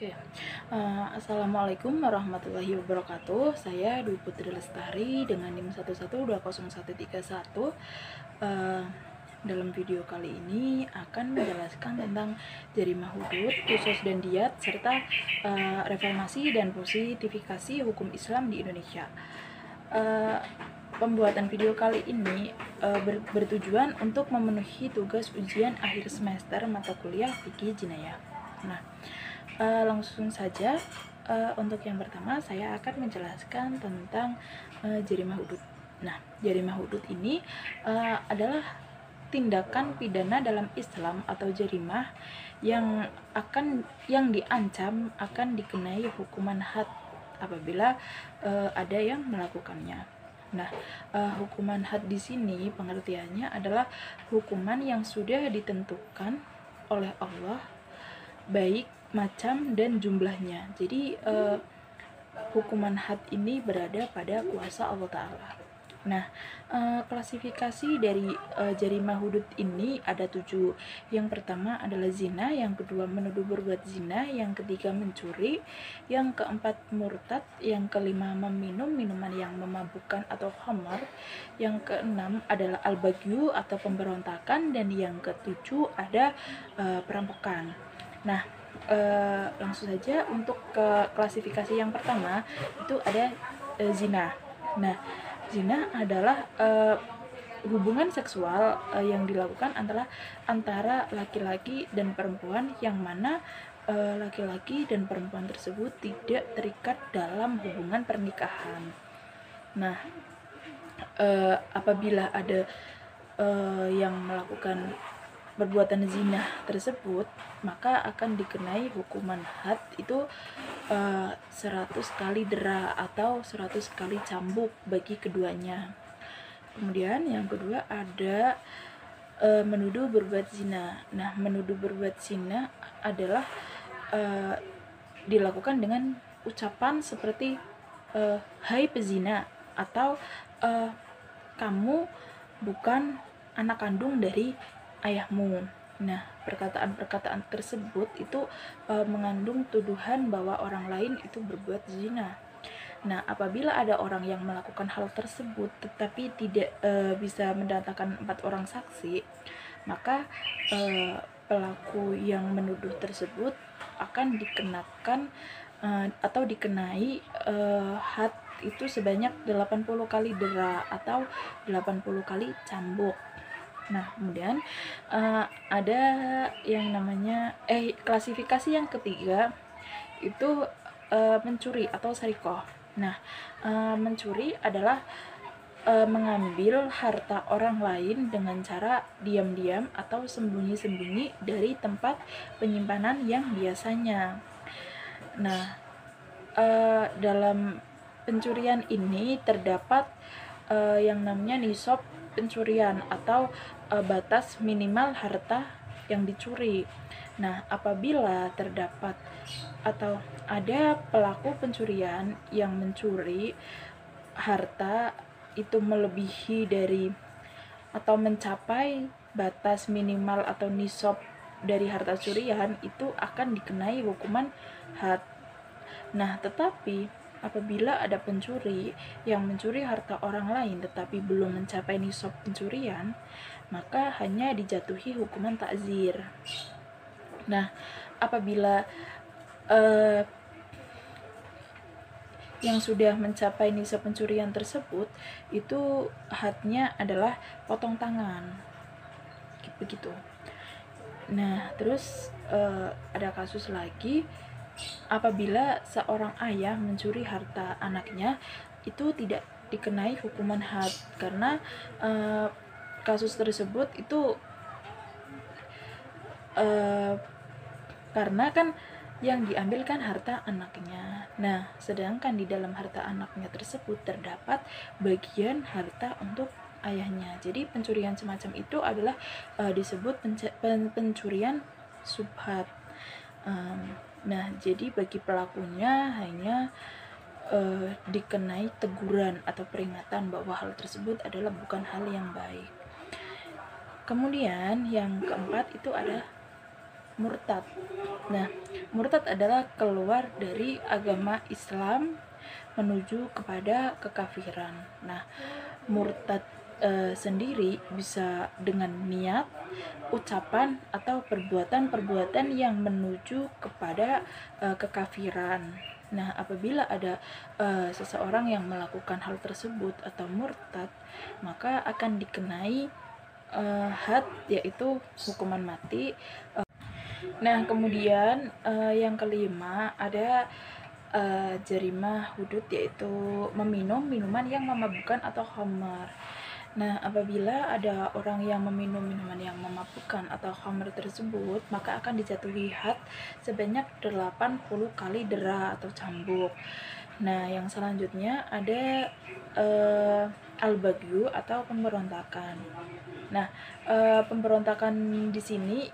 Oke, Assalamualaikum warahmatullahi wabarakatuh. Saya Dwi Putri Lestari dengan NIM 1120131. Dalam video kali ini akan menjelaskan tentang jarimah hudud, qisas dan diyat, serta reformasi dan positifikasi hukum Islam di Indonesia. Pembuatan video kali ini bertujuan untuk memenuhi tugas ujian akhir semester mata kuliah fikih jinayah. Nah, langsung saja, untuk yang pertama saya akan menjelaskan tentang jarimah hudud. Nah, jarimah hudud ini adalah tindakan pidana dalam Islam atau jarimah yang diancam akan dikenai hukuman had apabila ada yang melakukannya. Nah, hukuman had di sini pengertiannya adalah hukuman yang sudah ditentukan oleh Allah, baik macam dan jumlahnya. Jadi hukuman had ini berada pada kuasa Allah Ta'ala. Nah, klasifikasi dari jarimah hudud ini ada 7. Yang pertama adalah zina, yang kedua menuduh berbuat zina, yang ketiga mencuri, yang keempat murtad, yang kelima meminum minuman yang memabukkan atau khamar, yang keenam adalah al-bagyu atau pemberontakan, dan yang ketujuh ada perampokan. Nah, langsung saja untuk ke klasifikasi yang pertama itu ada zina. Nah, zina adalah hubungan seksual yang dilakukan antara laki-laki dan perempuan, yang mana laki-laki dan perempuan tersebut tidak terikat dalam hubungan pernikahan. Nah, apabila ada yang melakukan perbuatan zina tersebut, maka akan dikenai hukuman had itu 100 kali dera atau 100 kali cambuk bagi keduanya. Kemudian yang kedua ada menuduh berbuat zina. Nah, menuduh berbuat zina adalah dilakukan dengan ucapan seperti hai pezina, atau kamu bukan anak kandung dari ayahmu. Nah, perkataan-perkataan tersebut itu mengandung tuduhan bahwa orang lain itu berbuat zina. Nah, apabila ada orang yang melakukan hal tersebut tetapi tidak bisa mendatangkan 4 orang saksi, maka pelaku yang menuduh tersebut akan dikenakan atau dikenai had itu sebanyak 80 kali dera atau 80 kali cambuk. Nah, kemudian ada yang namanya klasifikasi yang ketiga itu mencuri atau sarikoh. Nah, mencuri adalah mengambil harta orang lain dengan cara diam-diam atau sembunyi-sembunyi dari tempat penyimpanan yang biasanya. Nah, dalam pencurian ini terdapat yang namanya nisab pencurian atau batas minimal harta yang dicuri. Nah, apabila terdapat atau ada pelaku pencurian yang mencuri harta itu melebihi dari atau mencapai batas minimal atau nisab dari harta curian, itu akan dikenai hukuman had. Nah, tetapi apabila ada pencuri yang mencuri harta orang lain tetapi belum mencapai nisab pencurian, maka hanya dijatuhi hukuman takzir. Nah, apabila yang sudah mencapai nisab pencurian tersebut, itu hadnya adalah potong tangan. Begitu. Nah, terus ada kasus lagi, apabila seorang ayah mencuri harta anaknya, itu tidak dikenai hukuman had karena kasus tersebut itu karena kan yang diambil kan harta anaknya. Nah, sedangkan di dalam harta anaknya tersebut terdapat bagian harta untuk ayahnya. Jadi pencurian semacam itu adalah disebut pencurian subhat. Nah, jadi bagi pelakunya hanya dikenai teguran atau peringatan bahwa hal tersebut adalah bukan hal yang baik. Kemudian yang keempat itu ada murtad. Nah, murtad adalah keluar dari agama Islam menuju kepada kekafiran. Nah, murtad sendiri bisa dengan niat, ucapan, atau perbuatan-perbuatan yang menuju kepada kekafiran. Nah, apabila ada seseorang yang melakukan hal tersebut atau murtad, maka akan dikenai had, yaitu hukuman mati. Nah, kemudian yang kelima ada jarimah hudud, yaitu meminum minuman yang memabukkan atau khamar. Nah, apabila ada orang yang meminum minuman yang memabukkan atau khamar tersebut, maka akan dijatuhi had sebanyak 80 kali dera atau cambuk. Nah, yang selanjutnya ada al-bagyu atau pemberontakan. Nah, pemberontakan di sini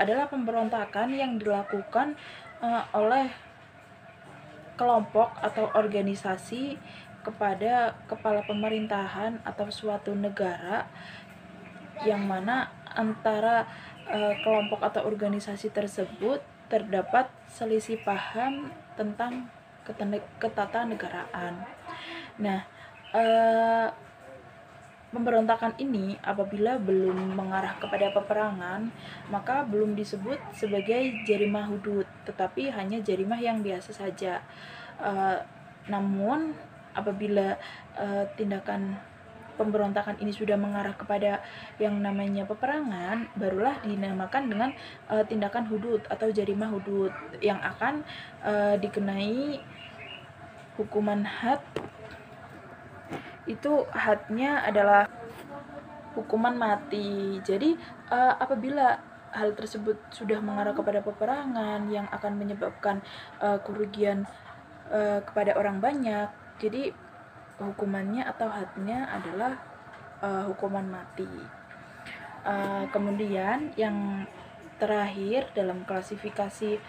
adalah pemberontakan yang dilakukan oleh kelompok atau organisasi kepada kepala pemerintahan atau suatu negara, yang mana antara kelompok atau organisasi tersebut terdapat selisih paham tentang ketatanegaraan. Nah, pemberontakan ini apabila belum mengarah kepada peperangan, maka belum disebut sebagai jarimah hudud, tetapi hanya jarimah yang biasa saja. Namun apabila tindakan pemberontakan ini sudah mengarah kepada yang namanya peperangan, barulah dinamakan dengan tindakan hudud atau jarimah hudud, yang akan dikenai hukuman had. Itu hadnya adalah hukuman mati. Jadi apabila hal tersebut sudah mengarah kepada peperangan yang akan menyebabkan kerugian kepada orang banyak, jadi hukumannya atau hadnya adalah hukuman mati. Kemudian yang terakhir dalam klasifikasi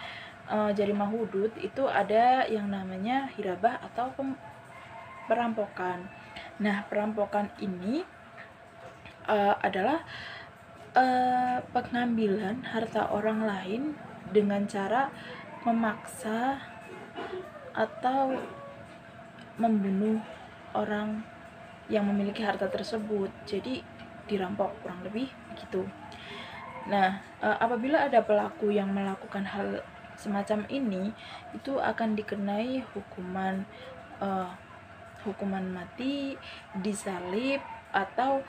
jarimah hudud itu ada yang namanya hirabah atau perampokan. Nah, perampokan ini adalah pengambilan harta orang lain dengan cara memaksa atau membunuh orang yang memiliki harta tersebut. Jadi dirampok, kurang lebih begitu. Nah, apabila ada pelaku yang melakukan hal semacam ini, itu akan dikenai hukuman mati, disalib, atau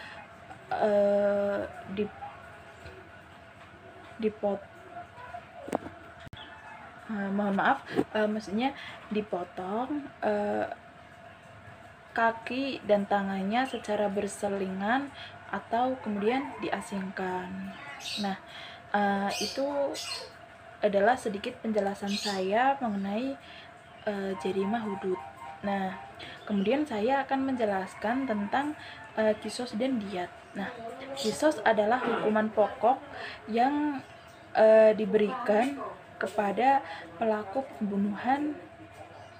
maksudnya dipotong kaki dan tangannya secara berselingan atau kemudian diasingkan. Nah, itu adalah sedikit penjelasan saya mengenai jarimah hudud. Nah, kemudian saya akan menjelaskan tentang kisos dan diat. Nah, kisos adalah hukuman pokok yang diberikan kepada pelaku pembunuhan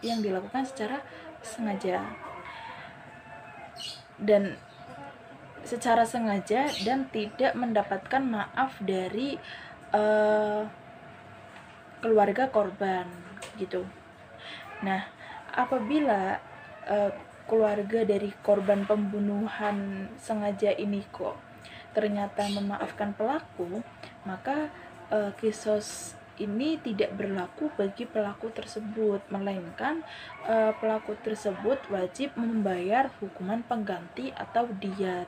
yang dilakukan secara sengaja dan tidak mendapatkan maaf dari keluarga korban gitu. Nah, apabila keluarga dari korban pembunuhan sengaja ini kok ternyata memaafkan pelaku, maka kisos ini tidak berlaku bagi pelaku tersebut, melainkan pelaku tersebut wajib membayar hukuman pengganti atau diat.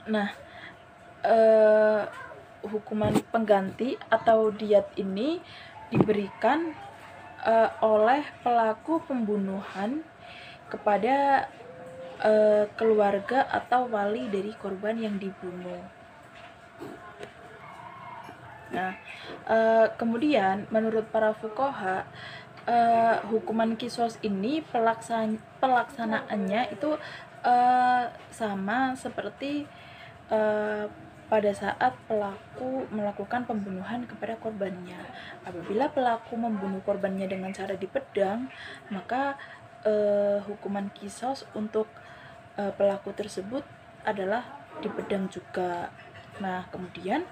Nah, hukuman pengganti atau diat ini diberikan oleh pelaku pembunuhan kepada keluarga atau wali dari korban yang dibunuh. Nah, kemudian menurut para fuqaha, hukuman kisos ini pelaksanaannya itu sama seperti pada saat pelaku melakukan pembunuhan kepada korbannya. Apabila pelaku membunuh korbannya dengan cara dipedang, maka hukuman kisos untuk pelaku tersebut adalah dipedang juga. Nah, kemudian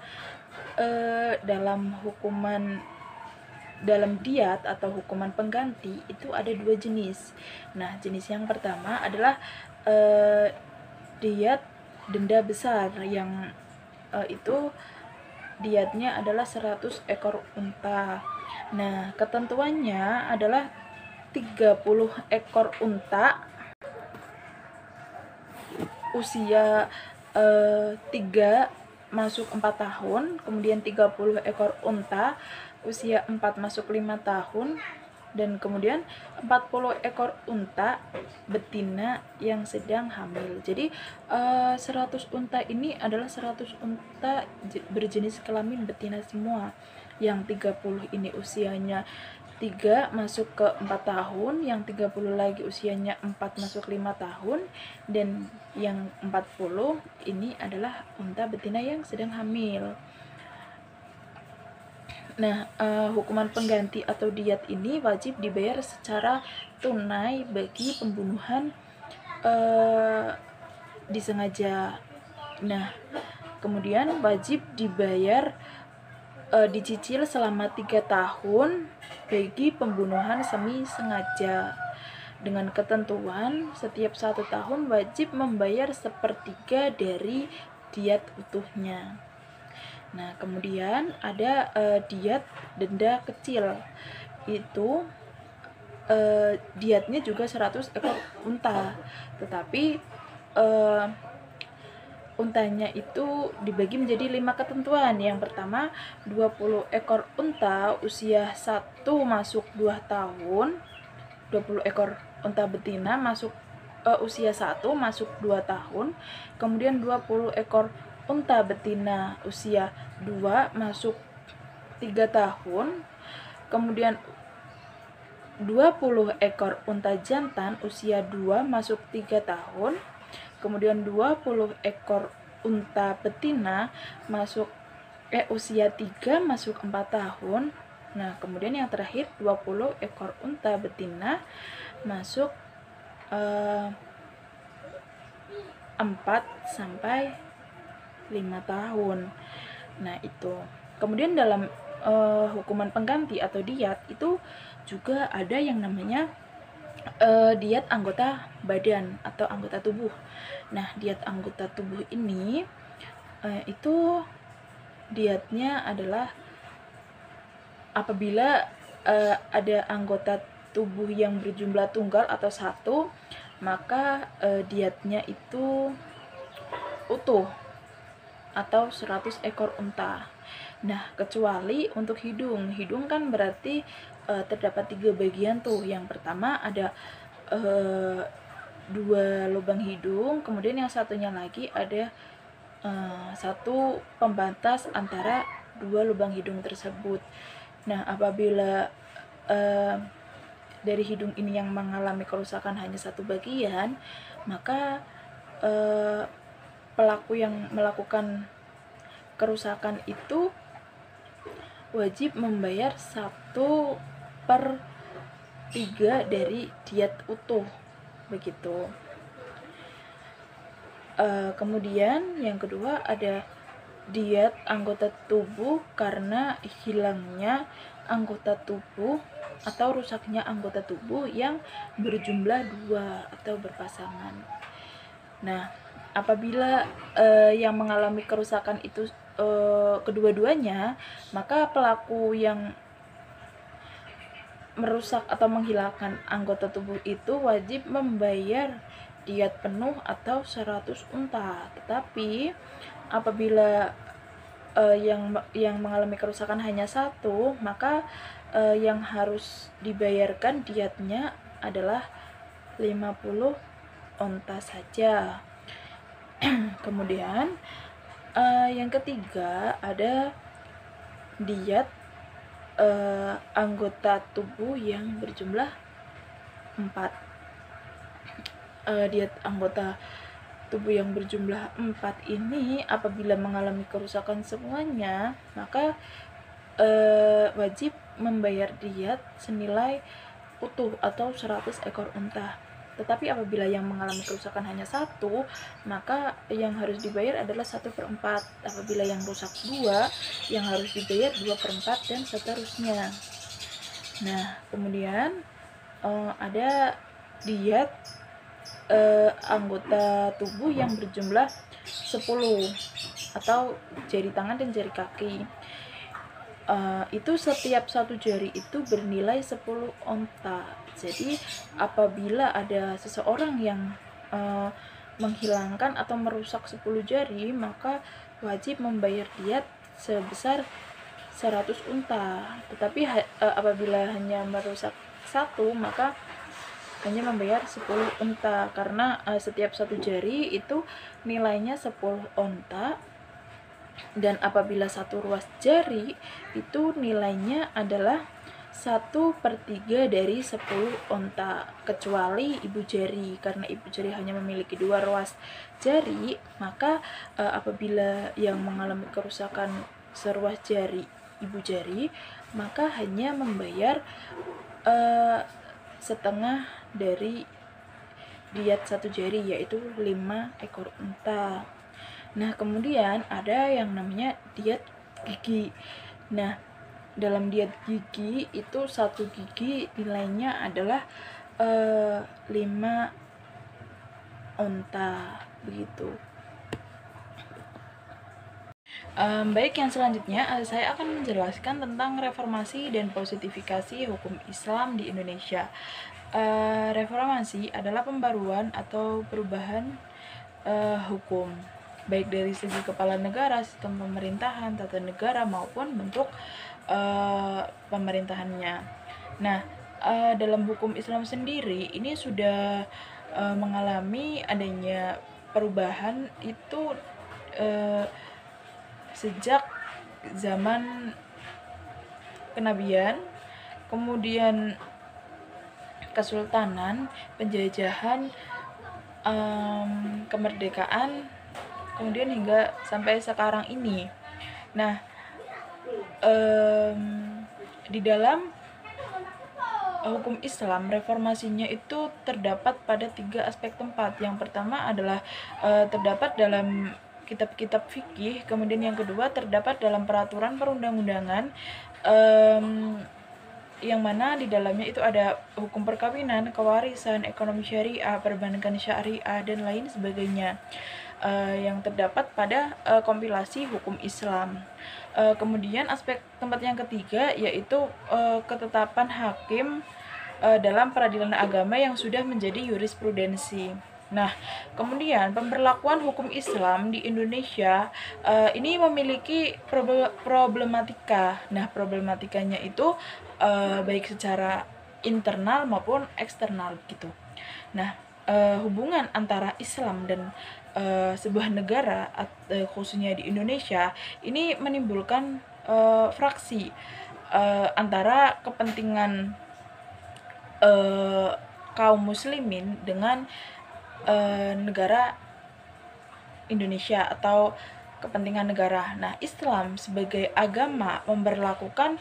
dalam diat atau hukuman pengganti itu ada 2 jenis. Nah, jenis yang pertama adalah diat denda besar yang itu diatnya adalah 100 ekor unta. Nah, ketentuannya adalah 30 ekor unta usia 3 masuk 4 tahun, kemudian 30 ekor unta usia 4 masuk 5 tahun, dan kemudian 40 ekor unta betina yang sedang hamil. Jadi 100 unta ini adalah 100 unta berjenis kelamin betina semua. Yang 30 ini usianya 3 masuk ke 4 tahun, yang 30 lagi usianya 4 masuk 5 tahun, dan yang 40 ini adalah unta betina yang sedang hamil. Nah, hukuman pengganti atau diat ini wajib dibayar secara tunai bagi pembunuhan disengaja. Nah, kemudian wajib dibayar dicicil selama 3 tahun bagi pembunuhan semi sengaja, dengan ketentuan setiap 1 tahun wajib membayar 1/3 dari diat utuhnya. Nah, kemudian ada diat denda kecil. Itu diatnya juga 100 ekor unta, tetapi untanya itu dibagi menjadi 5 ketentuan. Yang pertama, 20 ekor unta usia 1 masuk 2 tahun, 20 ekor unta betina masuk usia 1 masuk 2 tahun, kemudian 20 ekor unta betina usia 2 masuk 3 tahun, kemudian 20 ekor unta jantan usia 2 masuk 3 tahun, kemudian 20 ekor unta betina masuk usia 3 masuk 4 tahun. Nah, kemudian yang terakhir 20 ekor unta betina masuk 4 sampai 5 tahun. Nah, itu. Kemudian dalam hukuman pengganti atau diat itu juga ada yang namanya diat anggota badan atau anggota tubuh. Nah, diat anggota tubuh ini itu diatnya adalah apabila ada anggota tubuh yang berjumlah tunggal atau 1, maka diatnya itu utuh atau 100 ekor unta. Nah, kecuali untuk hidung. Hidung kan berarti terdapat 3 bagian tuh. Yang pertama ada 2 lubang hidung, kemudian yang satunya lagi ada 1 pembatas antara 2 lubang hidung tersebut. Nah, apabila dari hidung ini yang mengalami kerusakan hanya 1 bagian, maka pelaku yang melakukan kerusakan itu wajib membayar 1/3 dari diat utuh, begitu. Kemudian yang kedua ada diat anggota tubuh karena hilangnya anggota tubuh atau rusaknya anggota tubuh yang berjumlah 2 atau berpasangan. Nah, apabila yang mengalami kerusakan itu kedua-duanya, maka pelaku yang merusak atau menghilangkan anggota tubuh itu wajib membayar diat penuh atau 100 unta. Tetapi apabila yang mengalami kerusakan hanya 1, maka yang harus dibayarkan diatnya adalah 50 unta saja. Kemudian yang ketiga ada diat anggota tubuh yang berjumlah 4. Diat anggota tubuh yang berjumlah 4 ini apabila mengalami kerusakan semuanya, maka wajib membayar diat senilai utuh atau 100 ekor unta. Tetapi apabila yang mengalami kerusakan hanya satu, maka yang harus dibayar adalah 1/4. Apabila yang rusak dua, yang harus dibayar 2/4 dan seterusnya. Nah, kemudian ada diet anggota tubuh yang berjumlah 10 atau jari tangan dan jari kaki. Itu setiap satu jari itu bernilai 10 onta. Jadi apabila ada seseorang yang menghilangkan atau merusak 10 jari, maka wajib membayar diet sebesar 100 unta. Tetapi apabila hanya merusak satu, maka hanya membayar 10 unta karena setiap satu jari itu nilainya 10 onta. Dan apabila satu ruas jari itu nilainya adalah 1/3 dari 10 onta, kecuali ibu jari. Karena ibu jari hanya memiliki 2 ruas jari, maka apabila yang mengalami kerusakan seruas jari ibu jari, maka hanya membayar setengah dari diet satu jari, yaitu 5 ekor unta. Nah, kemudian ada yang namanya diet gigi. Nah, dalam diet gigi itu satu gigi nilainya adalah 5 onta, begitu. Baik, yang selanjutnya saya akan menjelaskan tentang reformasi dan positifikasi hukum Islam di Indonesia. Reformasi adalah pembaruan atau perubahan hukum, baik dari segi kepala negara, sistem pemerintahan, tata negara, maupun bentuk pemerintahannya. Nah, dalam hukum Islam sendiri ini sudah mengalami adanya perubahan itu sejak zaman kenabian, kemudian kesultanan, penjajahan, kemerdekaan, kemudian hingga sampai sekarang ini. Nah, di dalam hukum Islam, reformasinya itu terdapat pada 3 aspek tempat. Yang pertama adalah terdapat dalam kitab-kitab fikih, kemudian yang kedua terdapat dalam peraturan perundang-undangan, yang mana di dalamnya itu ada hukum perkawinan, kewarisan, ekonomi syariah, perbankan syariah, dan lain sebagainya, yang terdapat pada kompilasi hukum Islam. Kemudian aspek tempat yang ketiga yaitu ketetapan hakim dalam peradilan agama yang sudah menjadi jurisprudensi. Nah, kemudian pemberlakuan hukum Islam di Indonesia ini memiliki problematika. Nah, problematikanya itu baik secara internal maupun eksternal gitu. Nah, hubungan antara Islam dan sebuah negara, khususnya di Indonesia, ini menimbulkan fraksi antara kepentingan kaum muslimin dengan negara Indonesia atau kepentingan negara. Nah, Islam sebagai agama memberlakukan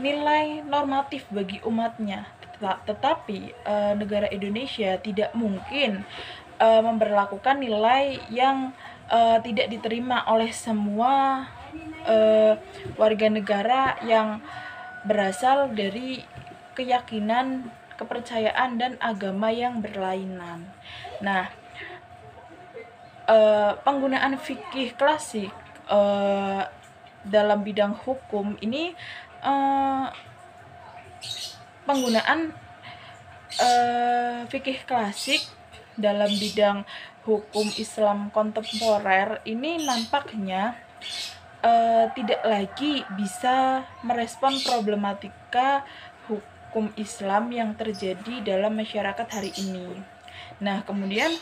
nilai normatif bagi umatnya, tetapi negara Indonesia tidak mungkin memberlakukan nilai yang tidak diterima oleh semua warga negara yang berasal dari keyakinan, kepercayaan, dan agama yang berlainan. Nah, penggunaan fikih klasik dalam bidang hukum ini penggunaan fikih klasik dalam bidang hukum Islam kontemporer ini nampaknya tidak lagi bisa merespon problematika hukum Islam yang terjadi dalam masyarakat hari ini. Nah, kemudian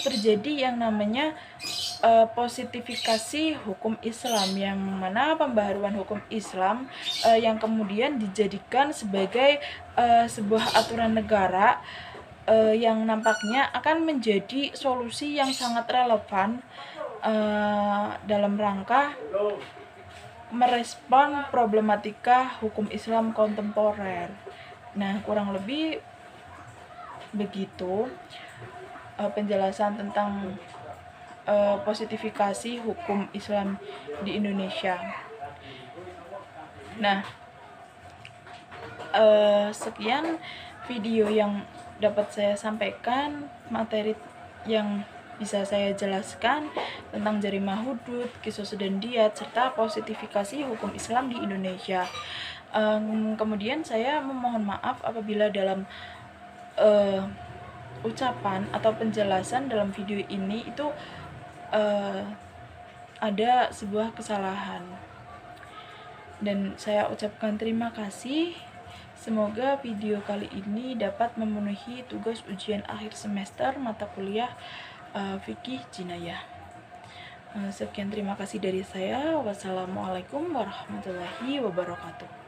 terjadi yang namanya positifikasi hukum Islam, yang mana pembaharuan hukum Islam yang kemudian dijadikan sebagai sebuah aturan negara yang nampaknya akan menjadi solusi yang sangat relevan dalam rangka merespon problematika hukum Islam kontemporer. Nah, kurang lebih Begitu penjelasan tentang positifikasi hukum Islam di Indonesia. Nah, sekian video yang dapat saya sampaikan, materi yang bisa saya jelaskan tentang jarimah hudud, qisas dan diat, serta positifikasi hukum Islam di Indonesia. Kemudian saya memohon maaf apabila dalam ucapan atau penjelasan dalam video ini itu ada sebuah kesalahan. Dan saya ucapkan terima kasih. Semoga video kali ini dapat memenuhi tugas ujian akhir semester mata kuliah Fikih Jinayah. Sekian terima kasih dari saya. Wassalamualaikum warahmatullahi wabarakatuh.